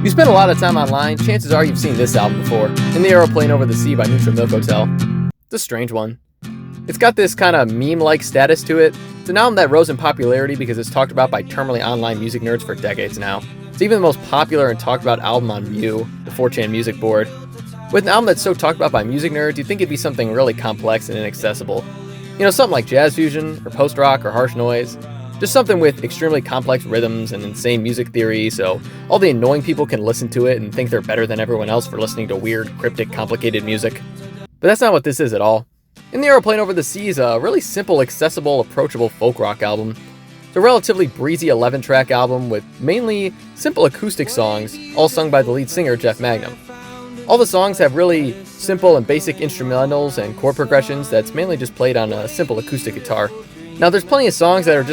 If you spend a lot of time online, chances are you've seen this album before, In the Aeroplane Over the Sea by Neutral Milk Hotel. It's a strange one. It's got this kind of meme-like status to it. It's an album that rose in popularity because it's talked about by terminally online music nerds for decades now. It's even the most popular and talked about album on View, the 4chan music board. With an album that's so talked about by music nerds, you'd think it'd be something really complex and inaccessible. You know, something like jazz fusion, or post-rock, or harsh noise. Just something with extremely complex rhythms and insane music theory, so all the annoying people can listen to it and think they're better than everyone else for listening to weird, cryptic, complicated music. But that's not what this is at all. In the Aeroplane Over the Sea is a really simple, accessible, approachable folk rock album. It's a relatively breezy 11-track album with mainly simple acoustic songs, all sung by the lead singer, Jeff Magnum. All the songs have really simple and basic instrumentals and chord progressions that's mainly just played on a simple acoustic guitar. Now, there's plenty of songs that are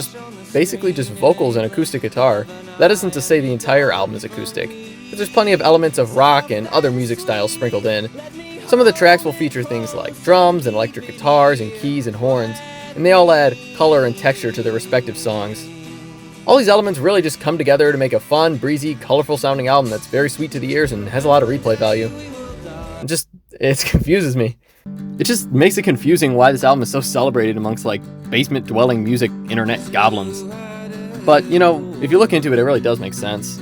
basically just vocals and acoustic guitar. That isn't to say the entire album is acoustic, but there's plenty of elements of rock and other music styles sprinkled in. Some of the tracks will feature things like drums and electric guitars and keys and horns, and they all add color and texture to their respective songs. All these elements really just come together to make a fun, breezy, colorful sounding album that's very sweet to the ears and has a lot of replay value. It confuses me. It just makes it confusing why this album is so celebrated amongst basement-dwelling music internet goblins. But, you know, if you look into it, it really does make sense.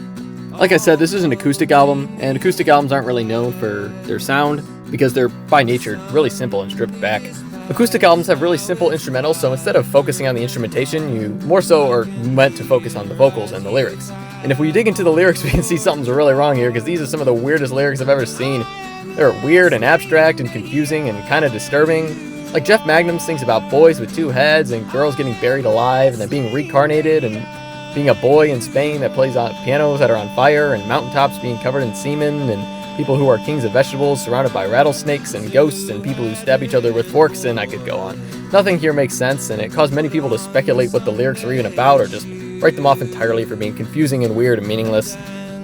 Like I said, this is an acoustic album, and acoustic albums aren't really known for their sound because they're, by nature, really simple and stripped back. Acoustic albums have really simple instrumentals, so instead of focusing on the instrumentation, you more so are meant to focus on the vocals and the lyrics. And if we dig into the lyrics, we can see something's really wrong here, because these are some of the weirdest lyrics I've ever seen. They're weird and abstract and confusing and kind of disturbing. Like Jeff Magnum sings about boys with two heads and girls getting buried alive and then being reincarnated and being a boy in Spain that plays on pianos that are on fire and mountaintops being covered in semen and people who are kings of vegetables surrounded by rattlesnakes and ghosts and people who stab each other with forks, and I could go on. Nothing here makes sense, and it caused many people to speculate what the lyrics are even about or just write them off entirely for being confusing and weird and meaningless.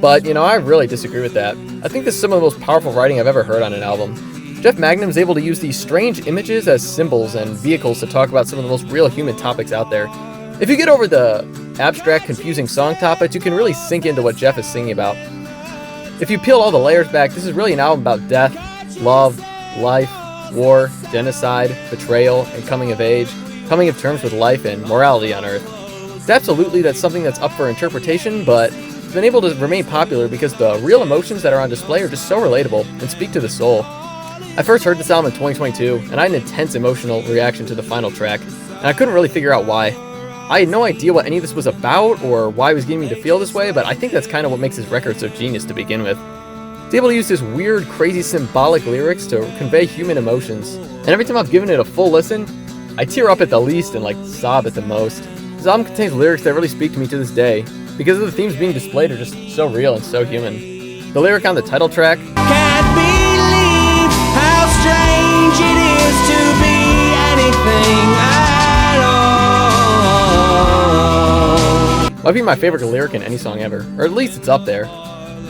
But, you know, I really disagree with that. I think this is some of the most powerful writing I've ever heard on an album. Jeff Magnum is able to use these strange images as symbols and vehicles to talk about some of the most real human topics out there. If you get over the abstract, confusing song topics, you can really sink into what Jeff is singing about. If you peel all the layers back, this is really an album about death, love, life, war, genocide, betrayal, and coming of age, coming of terms with life and morality on Earth. That's something that's up for interpretation, but it's been able to remain popular because the real emotions that are on display are just so relatable and speak to the soul. I first heard this album in 2022, and I had an intense emotional reaction to the final track, and I couldn't really figure out why. I had no idea what any of this was about or why it was getting me to feel this way, but I think that's kind of what makes this record so genius to begin with. It's able to use this weird, crazy, symbolic lyrics to convey human emotions, and every time I've given it a full listen, I tear up at the least and sob at the most. This album contains lyrics that really speak to me to this day, because of the themes being displayed are just so real and so human. The lyric on the title track, "Can't believe how strange it is to be anything at all," might be my favorite lyric in any song ever, or at least it's up there.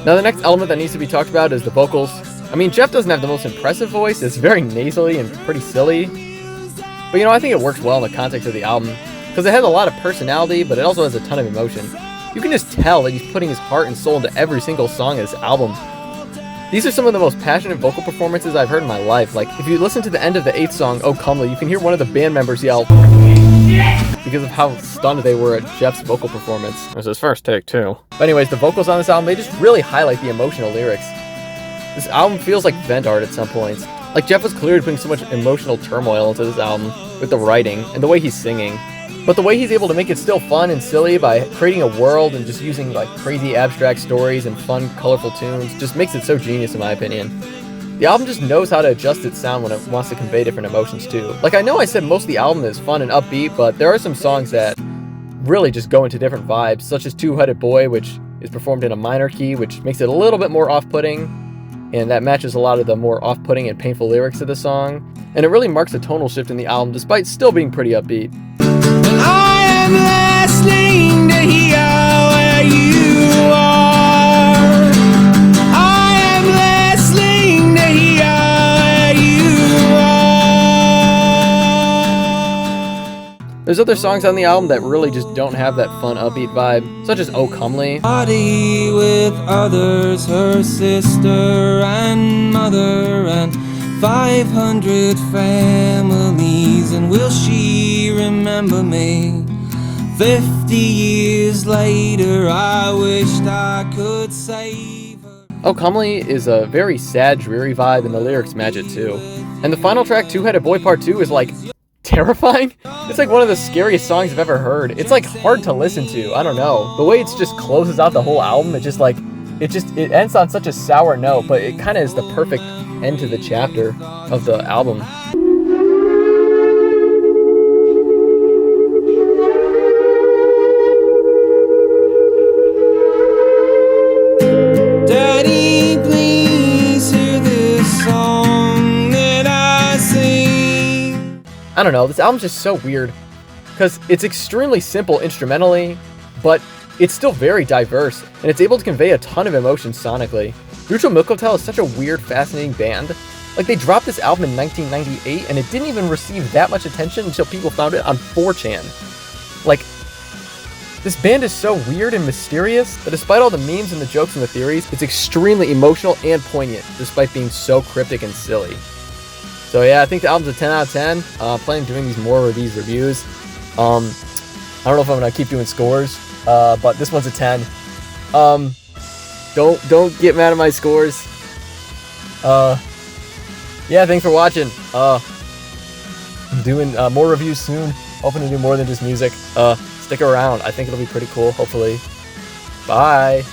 Now the next element that needs to be talked about is the vocals. I mean, Jeff doesn't have the most impressive voice, it's very nasally and pretty silly. But you know, I think it works well in the context of the album, because it has a lot of personality, but it also has a ton of emotion. You can just tell that he's putting his heart and soul into every single song of this album. These are some of the most passionate vocal performances I've heard in my life. If you listen to the end of the 8th song, Oh Comely, you can hear one of the band members yell because of how stunned they were at Jeff's vocal performance. It was his first take, too. But anyways, the vocals on this album, they just really highlight the emotional lyrics. This album feels like vent art at some points. Jeff was clearly putting so much emotional turmoil into this album with the writing and the way he's singing. But the way he's able to make it still fun and silly by creating a world and just using crazy abstract stories and fun, colorful tunes just makes it so genius in my opinion. The album just knows how to adjust its sound when it wants to convey different emotions too. I know I said most of the album is fun and upbeat, but there are some songs that really just go into different vibes, such as Two-Headed Boy, which is performed in a minor key, which makes it a little bit more off-putting, and that matches a lot of the more off-putting and painful lyrics of the song. And it really marks a tonal shift in the album despite still being pretty upbeat. I am listening to hear where you are. I am listening to hear where you are. There's other songs on the album that really just don't have that fun upbeat vibe, such as Oh Comely. Body with others, her sister and mother, and 500 families. And will she remember me? 50 years later, I wished I could save her. Oh Comely is a very sad, dreary vibe, and the lyrics match it too. And the final track, Two-Headed Boy Part 2, is like terrifying. It's like one of the scariest songs I've ever heard. It's like hard to listen to. I don't know. The way it just closes out the whole album, it ends on such a sour note, but it kind of is the perfect end to the chapter of the album. Daddy, please hear this song that I sing. I don't know, this album's just so weird, because it's extremely simple instrumentally, but it's still very diverse, and it's able to convey a ton of emotion sonically. Neutral Milk Hotel is such a weird, fascinating band. Like, they dropped this album in 1998, and it didn't even receive that much attention until people found it on 4chan. Like, this band is so weird and mysterious that despite all the memes and the jokes and the theories, it's extremely emotional and poignant, despite being so cryptic and silly. So yeah, I think the album's a 10 out of 10. Planning on doing more of these reviews. I don't know if I'm gonna keep doing scores, but this one's a 10. Don't get mad at my scores. Yeah, thanks for watching. I'm doing more reviews soon. Hoping to do more than just music. Stick around. I think it'll be pretty cool, hopefully. Bye.